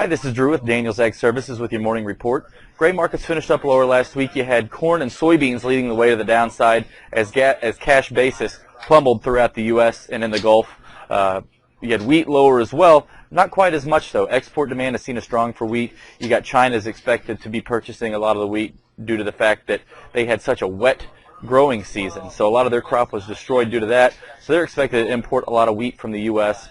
Hi, this is Drew with Daniels Ag Services with your morning report. Grain markets finished up lower last week. You had corn and soybeans leading the way to the downside as cash basis plummeled throughout the U.S. and in the Gulf. You had wheat lower as well. Not quite as much though. Export demand has seen a strong for wheat. You got China's expected to be purchasing a lot of the wheat due to the fact that they had such a wet growing season. So a lot of their crop was destroyed due to that. So they're expected to import a lot of wheat from the U.S.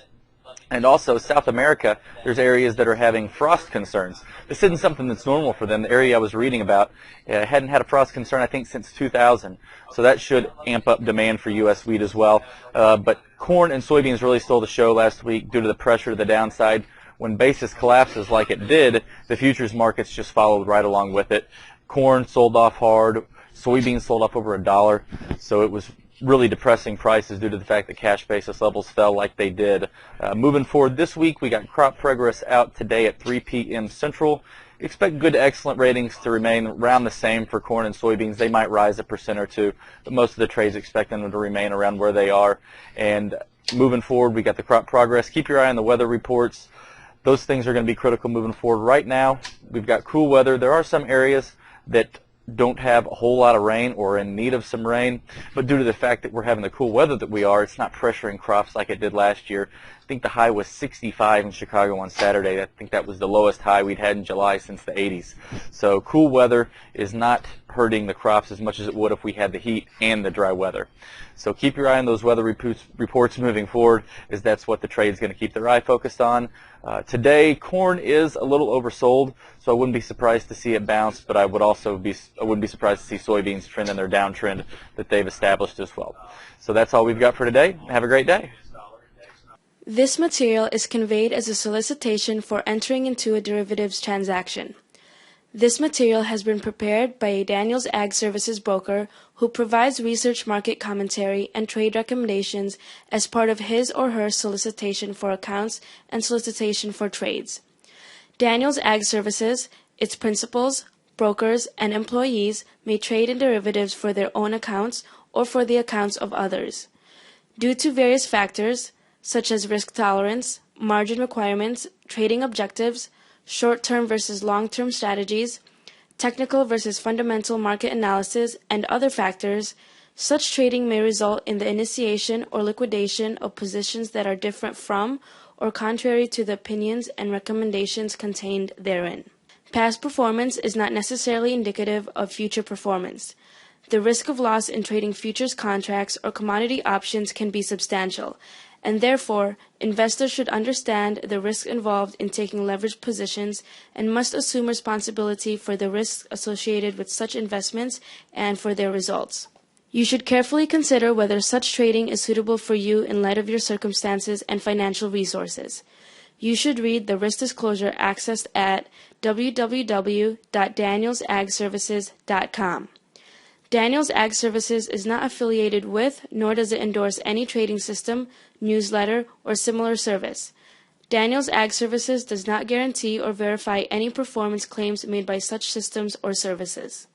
And also South America, there's areas that are having frost concerns. This isn't something that's normal for them. The area I was reading about hadn't had a frost concern, I think, since 2000. So that should amp up demand for U.S. wheat as well. But corn and soybeans really stole the show last week due to the pressure to the downside. When basis collapses like it did, the futures markets just followed right along with it. Corn sold off hard. Soybeans sold off over $1. So it was really depressing prices due to the fact that cash basis levels fell like they did. Moving forward this week, we got crop progress out today at 3 p.m. Central. Expect good to excellent ratings to remain around the same for corn and soybeans. They might rise 1% or 2%, but most of the trades expect them to remain around where they are. And moving forward, we got the crop progress. Keep your eye on the weather reports. Those things are going to be critical moving forward. Right now, we've got cool weather. There are some areas that don't have a whole lot of rain or in need of some rain, but due to the fact that we're having the cool weather that we are, it's not pressuring crops like it did last year. I think the high was 65 in Chicago on Saturday. I think that was the lowest high we'd had in July since the 80s. So cool weather is not hurting the crops as much as it would if we had the heat and the dry weather. So keep your eye on those weather reports moving forward, as that's what the trade's going to keep their eye focused on. Today, corn is a little oversold, so I wouldn't be surprised to see it bounce, but I wouldn't be surprised to see soybeans trend in their downtrend that they've established as well. So that's all we've got for today. Have a great day. This material is conveyed as a solicitation for entering into a derivatives transaction. This material has been prepared by a Daniels Ag Services broker who provides research, market commentary, and trade recommendations as part of his or her solicitation for accounts and solicitation for trades. Daniels Ag Services, its principals, brokers, and employees may trade in derivatives for their own accounts or for the accounts of others. Due to various factors, such as risk tolerance, margin requirements, trading objectives, short-term versus long-term strategies, technical versus fundamental market analysis, and other factors, such trading may result in the initiation or liquidation of positions that are different from or contrary to the opinions and recommendations contained therein. Past performance is not necessarily indicative of future performance. The risk of loss in trading futures contracts or commodity options can be substantial, and therefore, investors should understand the risk involved in taking leveraged positions and must assume responsibility for the risks associated with such investments and for their results. You should carefully consider whether such trading is suitable for you in light of your circumstances and financial resources. You should read the risk disclosure accessed at www.danielsagservices.com. Daniels Ag Services is not affiliated with, nor does it endorse any trading system, newsletter, or similar service. Daniels Ag Services does not guarantee or verify any performance claims made by such systems or services.